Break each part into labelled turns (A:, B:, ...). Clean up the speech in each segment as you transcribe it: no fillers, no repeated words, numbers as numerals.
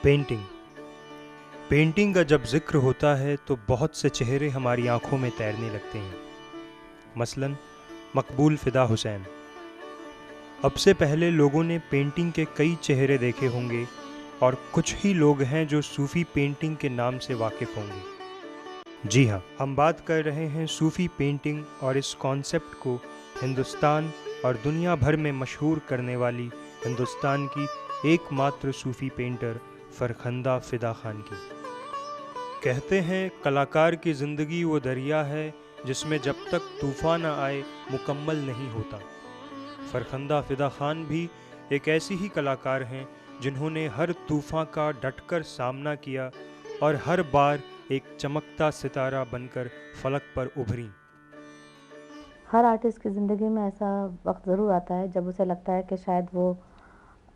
A: Painting. Painting का जब जिक्र होता है तो बहुत से चेहरे हमारी आंखों में तैरने लगते हैं। मसलन मकबूल फ़िदा हुसैन। अब से पहले लोगों ने पेंटिंग के कई चेहरे देखे होंगे और कुछ ही लोग हैं जो सूफ़ी पेंटिंग के नाम से वाकिफ़ होंगे। जी हाँ, हम बात कर रहे हैं सूफ़ी पेंटिंग और इस कॉन्सेप्ट को हिंदुस्तान और दुनिया भर में मशहूर करने वाली हिंदुस्तान की एकमात्र सूफ़ी पेंटर फरखंदा फ़िदा खान की। कहते हैं कलाकार की ज़िंदगी वो दरिया है जिसमें जब तक तूफ़ान न आए मुकम्मल नहीं होता। फरखंदा फ़िदा खान भी एक ऐसी ही कलाकार हैं जिन्होंने हर तूफ़ान का डटकर सामना किया और हर बार एक चमकता सितारा बनकर फलक पर उभरी।
B: हर आर्टिस्ट की ज़िंदगी में ऐसा वक्त ज़रूर आता है जब उसे लगता है कि शायद वो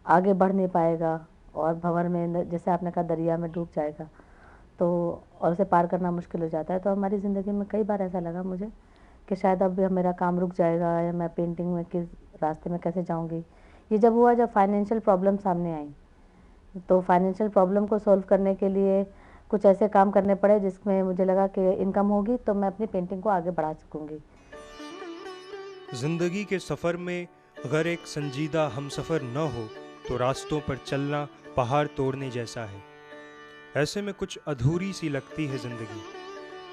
B: आगे बढ़ नहीं पाएगा और भंवर में, जैसे आपने कहा, दरिया में डूब जाएगा, तो और उसे पार करना मुश्किल हो जाता है। तो हमारी ज़िंदगी में कई बार ऐसा लगा मुझे कि शायद अब मेरा काम रुक जाएगा या मैं पेंटिंग में किस रास्ते में कैसे जाऊंगी। ये जब हुआ जब फाइनेंशियल प्रॉब्लम सामने आई, तो फाइनेंशियल प्रॉब्लम को सॉल्व करने के लिए कुछ ऐसे काम करने पड़े जिसमें मुझे लगा कि इनकम होगी तो मैं अपनी पेंटिंग को आगे बढ़ा सकूँगी।
A: जिंदगी के सफ़र में अगर एक संजीदा हमसफ़र न हो तो रास्तों पर चलना पहाड़ तोड़ने जैसा है। ऐसे में कुछ अधूरी सी लगती है ज़िंदगी,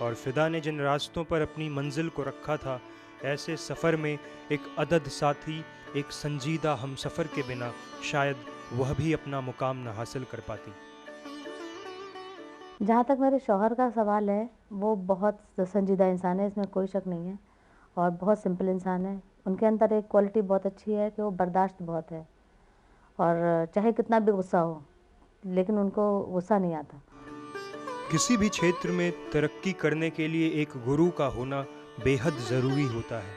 A: और फ़िदा ने जिन रास्तों पर अपनी मंजिल को रखा था, ऐसे सफ़र में एक अदद साथी, एक संजीदा हमसफ़र के बिना शायद वह भी अपना मुकाम न हासिल कर पाती।
B: जहाँ तक मेरे शौहर का सवाल है, वो बहुत संजीदा इंसान है, इसमें कोई शक नहीं है, और बहुत सिंपल इंसान है। उनके अंदर एक क्वालिटी बहुत अच्छी है कि वो बर्दाश्त बहुत है, और चाहे कितना भी गुस्सा हो लेकिन उनको गुस्सा नहीं आता।
A: किसी भी क्षेत्र में तरक्की करने के लिए एक गुरु का होना बेहद ज़रूरी होता है।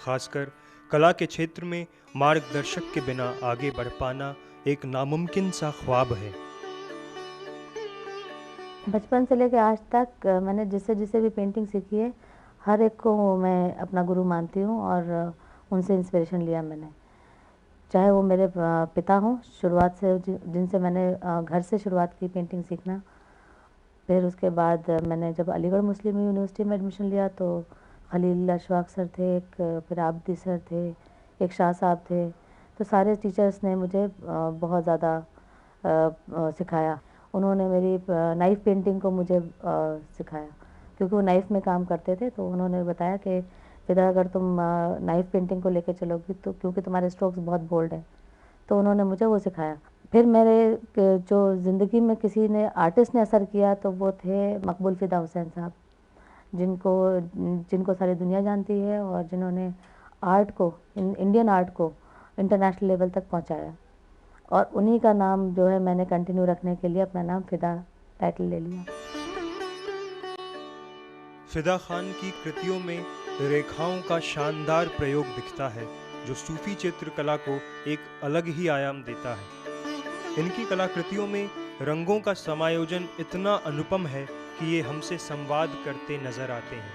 A: खासकर कला के क्षेत्र में मार्गदर्शक के बिना आगे बढ़ पाना एक नामुमकिन सा ख्वाब है।
B: बचपन से लेकर आज तक मैंने जिससे जिसे भी पेंटिंग सीखी है, हर एक को मैं अपना गुरु मानती हूँ, और उनसे इंस्पिरेशन लिया मैंने। चाहे वो मेरे पिता हों, शुरुआत से जिनसे मैंने घर से शुरुआत की पेंटिंग सीखना। फिर उसके बाद मैंने जब अलीगढ़ मुस्लिम यूनिवर्सिटी में एडमिशन लिया तो खलील अशफाक सर थे, एक फिर आबदी सर थे, एक शाह साहब थे। तो सारे टीचर्स ने मुझे बहुत ज़्यादा सिखाया। उन्होंने मेरी नाइफ़ पेंटिंग को मुझे सिखाया, क्योंकि वो नाइफ़ में काम करते थे। तो उन्होंने बताया कि फ़िदा, अगर तुम नाइफ़ पेंटिंग को लेकर चलोगी तो, क्योंकि तुम्हारे स्ट्रोक्स बहुत बोल्ड हैं, तो उन्होंने मुझे वो सिखाया। फिर मेरे जो ज़िंदगी में किसी ने आर्टिस्ट ने असर किया तो वो थे मकबूल फ़िदा हुसैन साहब, जिनको जिनको सारी दुनिया जानती है और जिन्होंने आर्ट को, इंडियन आर्ट को इंटरनेशनल लेवल तक पहुंचाया। और उन्हीं का नाम जो है मैंने कंटिन्यू रखने के लिए अपना नाम फ़िदा टाइटल ले लिया।
A: फ़िदा खान की कृतियों में रेखाओं का शानदार प्रयोग दिखता है जो सूफी चित्रकला को एक अलग ही आयाम देता है। इनकी कलाकृतियों में रंगों का समायोजन इतना अनुपम है कि ये हमसे संवाद करते नजर आते हैं।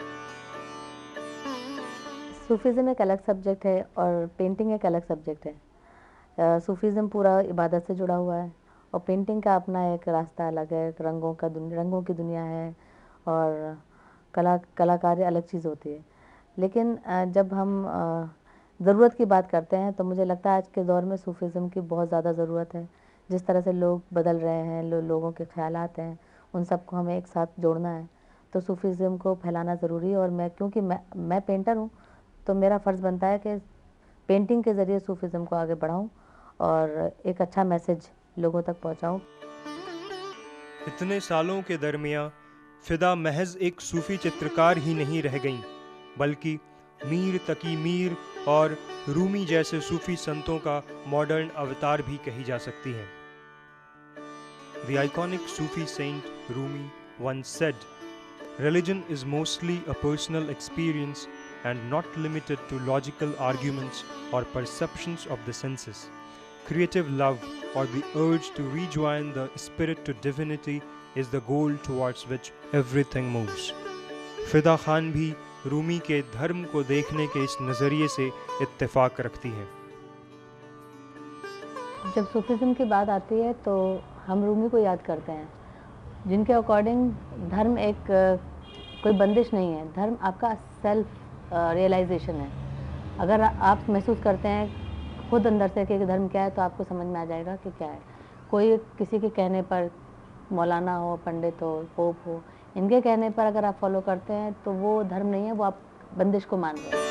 B: सूफीज़्म एक अलग सब्जेक्ट है और पेंटिंग एक अलग सब्जेक्ट है। सूफीज़्म पूरा इबादत से जुड़ा हुआ है, और पेंटिंग का अपना एक रास्ता अलग है, रंगों की दुनिया है, और कलाकारी अलग चीज़ होती है। लेकिन जब हम ज़रूरत की बात करते हैं तो मुझे लगता है आज के दौर में सूफीज़्म की बहुत ज़्यादा ज़रूरत है। जिस तरह से लोग बदल रहे हैं, लोगों के ख़यालात हैं, उन सबको हमें एक साथ जोड़ना है। तो सूफीज़्म को फैलाना ज़रूरी है, और क्योंकि मैं पेंटर हूँ, तो मेरा फ़र्ज़ बनता है कि पेंटिंग के ज़रिए सूफीज़्म को आगे बढ़ाऊँ और एक अच्छा मैसेज लोगों तक पहुँचाऊँ।
A: इतने सालों के दरमियान फ़िदा महज एक सूफी चित्रकार ही नहीं रह गईं, बल्कि मीर तकी मीर और रूमी जैसे सूफी संतों का मॉडर्न अवतार भी कही जा सकती हैं। The iconic Sufi saint Rumi once said, "Religion is mostly a personal experience and not limited to logical arguments or perceptions of the senses. Creative love, or the urge to rejoin the spirit to divinity, is the goal towards which everything moves." Fida Khan भी रूमी के धर्म को देखने के इस नज़रिए से इत्तेफाक रखती है।
B: जब सूफीज़्म की बात आती है तो हम रूमी को याद करते हैं, जिनके अकॉर्डिंग धर्म एक कोई बंदिश नहीं है, धर्म आपका सेल्फ रियलाइजेशन है। अगर आप महसूस करते हैं खुद अंदर से कि धर्म क्या है, तो आपको समझ में आ जाएगा कि क्या है। कोई किसी के कहने पर, मौलाना हो, पंडित हो, पोप हो, इनके कहने पर अगर आप फॉलो करते हैं तो वो धर्म नहीं है, वो आप बंदिश को मान रहे हैं।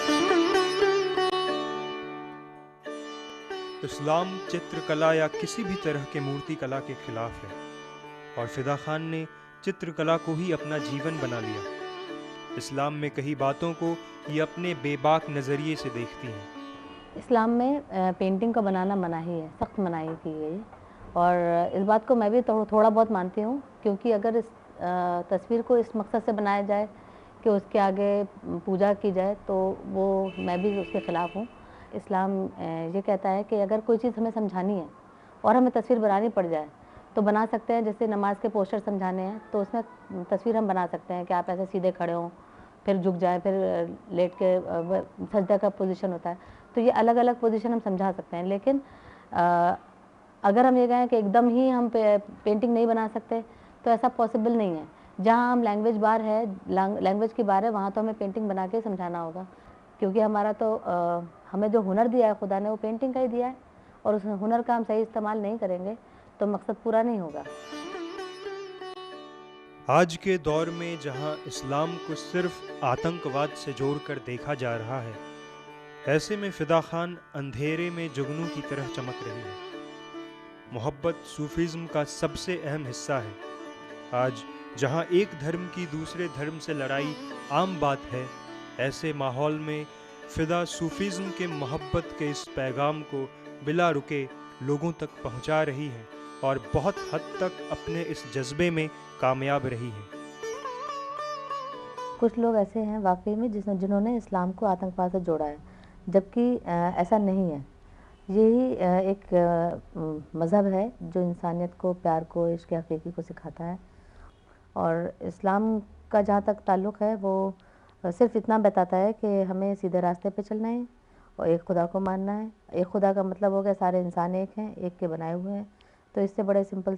A: इस्लाम चित्रकला या किसी भी तरह के मूर्ति कला के खिलाफ है, और फिदा खान ने चित्रकला को ही अपना जीवन बना लिया। इस्लाम में कई बातों को ये अपने बेबाक नज़रिए से देखती हैं।
B: इस्लाम में पेंटिंग का बनाना मनाही है, सख्त मनाही की गई है, और इस बात को मैं भी थोड़ा बहुत मानती हूँ, क्योंकि अगर इस तस्वीर को इस मकसद से बनाया जाए कि उसके आगे पूजा की जाए, तो वो मैं भी उसके ख़िलाफ़ हूँ। इस्लाम ये कहता है कि अगर कोई चीज़ हमें समझानी है और हमें तस्वीर बनानी पड़ जाए तो बना सकते हैं। जैसे नमाज के पोस्टर समझाने हैं तो उसमें तस्वीर हम बना सकते हैं कि आप ऐसे सीधे खड़े हों, फिर झुक जाएं, फिर लेट के सजदा का पोजीशन होता है, तो ये अलग अलग पोजीशन हम समझा सकते हैं। लेकिन अगर हम ये कहें कि एकदम ही हम पेंटिंग नहीं बना सकते, तो ऐसा पॉसिबल नहीं है। जहाँ हम लैंग्वेज बार है, लैंग्वेज की बार है, वहाँ तो हमें पेंटिंग बना के समझाना होगा, क्योंकि हमारा तो हमें जो हुनर दिया है खुदा ने, वो पेंटिंग का ही दिया है, और उस हुनर का हम सही इस्तेमाल नहीं करेंगे तो मकसद पूरा नहीं होगा।
A: आज के दौर में जहां इस्लाम को सिर्फ आतंकवाद से जोड़कर देखा जा रहा है, ऐसे में फिदा खान अंधेरे में जुगनू की तरह चमक रही है। मोहब्बत सूफीज़्म का सबसे अहम हिस्सा है। आज जहां एक धर्म की दूसरे धर्म से लड़ाई आम बात है, ऐसे माहौल में फिदा सूफीज़्म के मोहब्बत के इस पैगाम को बिला रुके लोगों तक पहुंचा रही है, और बहुत हद तक अपने इस जज्बे में कामयाब रही है।
B: कुछ लोग ऐसे हैं वाकई में जिन्होंने इस्लाम को आतंकवाद से जोड़ा है, जबकि ऐसा नहीं है। यही एक मज़हब है जो इंसानियत को, प्यार को, इश्क़ हक़ीक़ी को सिखाता है। और इस्लाम का जहाँ तक ताल्लुक़ है, वो सिर्फ़ इतना बताता है कि हमें सीधे रास्ते पे चलना है और एक खुदा को मानना है। एक खुदा का मतलब हो गया सारे इंसान एक हैं, एक के बनाए हुए हैं। तो इससे बड़े सिंपल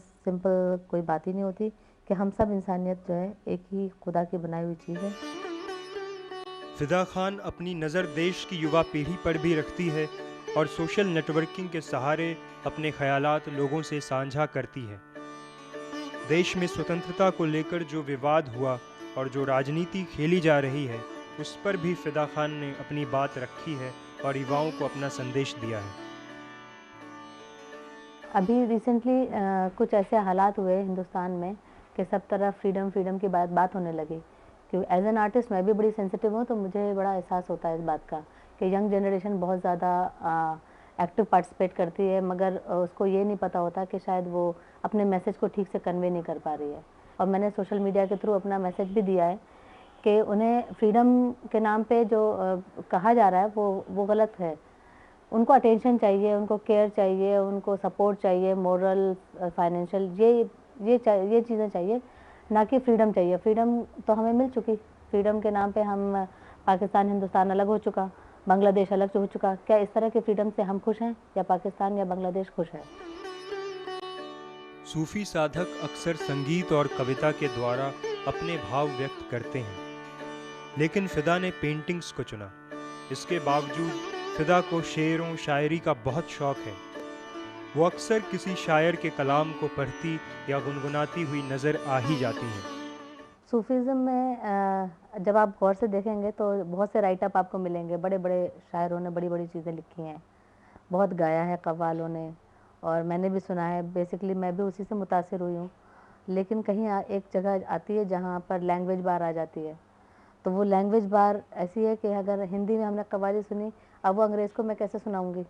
B: कोई बात ही नहीं होती कि हम सब इंसानियत जो है एक ही खुदा की बनाई हुई चीज़ है।
A: फिदा खान अपनी नज़र देश की युवा पीढ़ी पर भी रखती है, और सोशल नेटवर्किंग के सहारे अपने ख़यालात लोगों से साझा करती है। देश में स्वतंत्रता को लेकर जो विवाद हुआ और जो राजनीति खेली जा रही है, उस पर भी फिदा खान ने अपनी बात रखी है और युवाओं को अपना संदेश दिया है।
B: अभी रिसेंटली कुछ ऐसे हालात हुए हिंदुस्तान में कि सब तरफ फ्रीडम की बात होने लगी। क्योंकि एज एन आर्टिस्ट मैं भी बड़ी सेंसिटिव हूँ, तो मुझे बड़ा एहसास होता है इस बात का कि यंग जनरेशन बहुत ज़्यादा एक्टिव पार्टिसिपेट करती है, मगर उसको ये नहीं पता होता कि शायद वो अपने मैसेज को ठीक से कन्वे नहीं कर पा रही है। और मैंने सोशल मीडिया के थ्रू अपना मैसेज भी दिया है कि उन्हें फ्रीडम के नाम पे जो कहा जा रहा है वो गलत है। उनको अटेंशन चाहिए, उनको केयर चाहिए, उनको सपोर्ट चाहिए, मोरल, फाइनेंशियल, ये चीज़ें चाहिए, ना कि फ्रीडम चाहिए। फ्रीडम तो हमें मिल चुकी। फ्रीडम के नाम पे हम पाकिस्तान, हिंदुस्तान अलग हो चुका, बांग्लादेश अलग हो चुका। क्या इस तरह के फ्रीडम से हम खुश हैं, या पाकिस्तान या बांग्लादेश खुश है?
A: सूफी साधक अक्सर संगीत और कविता के द्वारा अपने भाव व्यक्त करते हैं, लेकिन फिदा ने पेंटिंग्स को चुना। इसके बावजूद फिदा को शेरों शायरी का बहुत शौक है। वो अक्सर किसी शायर के कलाम को पढ़ती या गुनगुनाती हुई नज़र आ ही जाती हैं।
B: सूफीज़्म में जब आप गौर से देखेंगे तो बहुत से राइट अप आपको मिलेंगे। बड़े बड़े शायरों ने बड़ी बड़ी चीज़ें लिखी हैं, बहुत गाया है कव्वालों ने, और मैंने भी सुना है। बेसिकली मैं भी उसी से मुतासिर हुई हूँ। लेकिन कहीं एक जगह आती है जहाँ पर लैंग्वेज बार आ जाती है। तो वो लैंग्वेज बार ऐसी है कि अगर हिंदी में हमने कव्वाली सुनी, अब वो अंग्रेज़ को मैं कैसे सुनाऊँगी?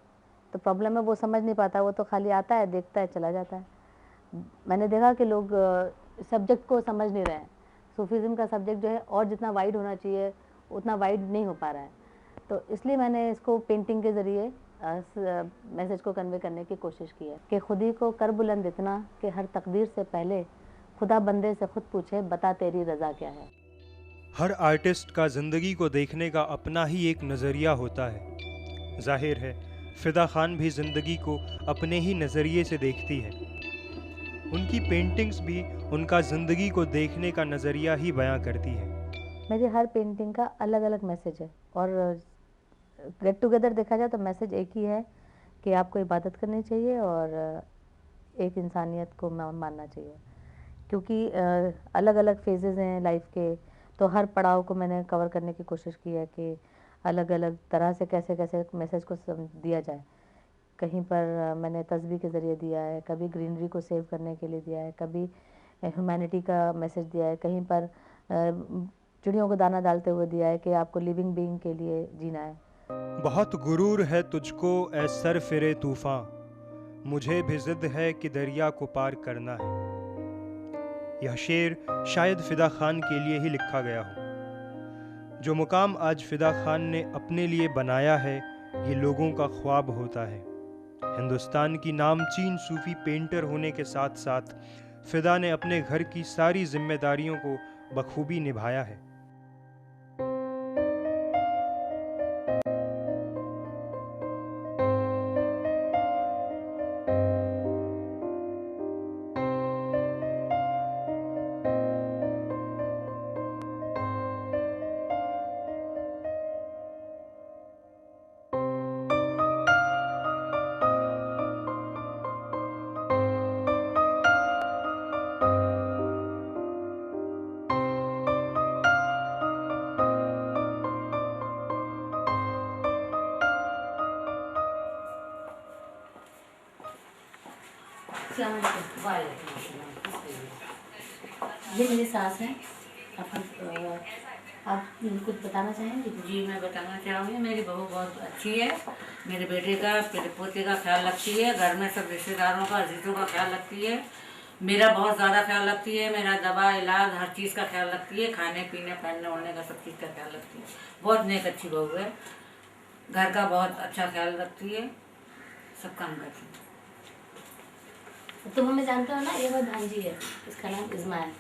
B: तो प्रॉब्लम है, वो समझ नहीं पाता, वो तो खाली आता है, देखता है, चला जाता है। मैंने देखा कि लोग सब्जेक्ट को समझ नहीं रहे हैं। सूफीज़्म का सब्जेक्ट जो है और जितना वाइड होना चाहिए उतना वाइड नहीं हो पा रहा है। तो इसलिए मैंने इसको पेंटिंग के ज़रिए मैसेज को कन्वे करने की कोशिश की है कि खुदी को कर बुलंद इतना कि हर तकदीर से पहले खुदा बंदे से खुद पूछे, बता तेरी रज़ा क्या है।
A: हर आर्टिस्ट का ज़िंदगी को देखने का अपना ही एक नज़रिया होता है। जाहिर है फिदा खान भी ज़िंदगी को अपने ही नज़रिए से देखती है। उनकी पेंटिंग्स भी उनका ज़िंदगी को देखने का नज़रिया ही बयां करती है।
B: मेरी हर पेंटिंग का अलग अलग मैसेज है, और गेट टुगेदर देखा जाए तो मैसेज एक ही है कि आपको इबादत करनी चाहिए और एक इंसानियत को मानना चाहिए, क्योंकि अलग अलग फेजेज़ हैं लाइफ के, तो हर पड़ाव को मैंने कवर करने की कोशिश की है कि अलग अलग तरह से कैसे कैसे मैसेज को दिया जाए। कहीं पर मैंने तस्वीर के ज़रिए दिया है, कभी ग्रीनरी को सेव करने के लिए दिया है, कभी ह्यूमैनिटी का मैसेज दिया है, कहीं पर चिड़ियों को दाना डालते हुए दिया है कि आपको लिविंग बीइंग के लिए जीना है।
A: बहुत गुरूर है तुझको ए सर फिरे तूफान, मुझे भी जिद है कि दरिया को पार करना है। यह शेर शायद फिदा खान के लिए ही लिखा गया हो। जो मुकाम आज फिदा खान ने अपने लिए बनाया है, ये लोगों का ख्वाब होता है। हिंदुस्तान की नामचीन सूफी पेंटर होने के साथ साथ फिदा ने अपने घर की सारी जिम्मेदारियों को बखूबी निभाया है।
B: ये मेरी सास हैं। आप कुछ बताना चाहेंगे?
C: जी, मैं बताना चाहूँगी, मेरी बहू बहुत अच्छी है। मेरे बेटे का, मेरे पोते का ख्याल रखती है, घर में सब रिश्तेदारों का, अजीज़ों का ख्याल रखती है, मेरा बहुत ज़्यादा ख्याल रखती है, मेरा दवा इलाज हर चीज़ का ख्याल रखती है, खाने पीने पहनने ओढ़ने का सब चीज़ का ख्याल रखती है। बहुत नेक अच्छी बहू है, घर का बहुत अच्छा ख्याल रखती है, सब काम करती है।
B: तुम हमें जानते हो ना, ये वो भांजी है, इसका नाम इज़्मा है,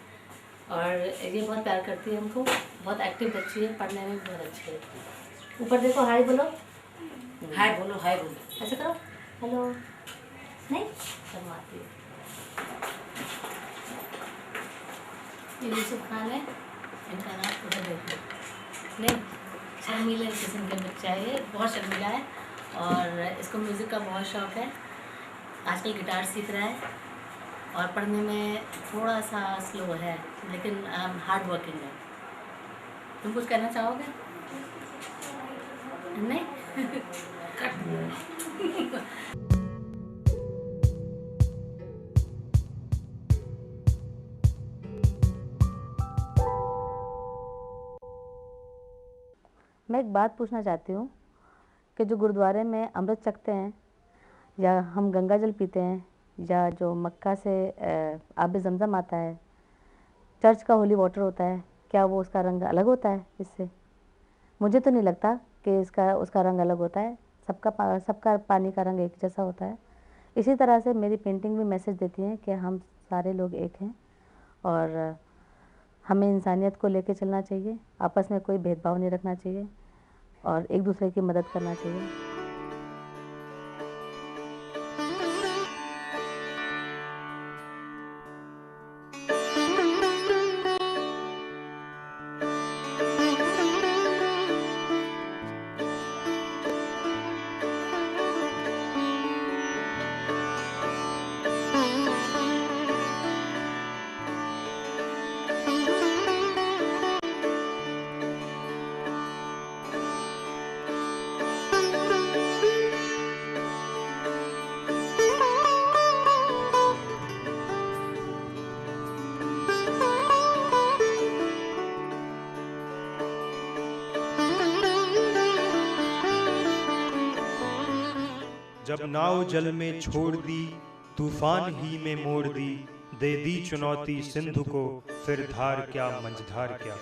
B: और ये बहुत प्यार करती है हमको, बहुत एक्टिव बच्ची है, पढ़ने में बहुत अच्छी है। ऊपर देखो, हाय बोलो,
C: हाय बोलो, हाय बोलो,
B: ऐसे करो, हेलो, नहीं शर्माती है। ये यूसुफ खान है, इनका नाम उधर देखो, नहीं शर्मीले किस्म के बच्चा है, ये बहुत शर्मीला है, और इसको म्यूज़िक का बहुत शौक़ है। आजकल गिटार सीख रहा है, और पढ़ने में थोड़ा सा स्लो है, लेकिन हार्ड वर्किंग है। तुम कुछ कहना चाहोगे? नहीं? मैं एक बात पूछना चाहती हूँ कि जो गुरुद्वारे में अमृत चखते हैं, या हम गंगा जल पीते हैं, या जो मक्का से आब ज़मज़म आता है, चर्च का होली वाटर होता है, क्या वो उसका रंग अलग होता है इससे? मुझे तो नहीं लगता कि उसका रंग अलग होता है। सबका पानी का रंग एक जैसा होता है। इसी तरह से मेरी पेंटिंग भी मैसेज देती है कि हम सारे लोग एक हैं, और हमें इंसानियत को लेके चलना चाहिए, आपस में कोई भेदभाव नहीं रखना चाहिए, और एक दूसरे की मदद करना चाहिए।
A: जब नाव जल में छोड़ दी, तूफान ही में मोड़ दी, दे दी चुनौती सिंधु को, फिर धार क्या मंझधार क्या।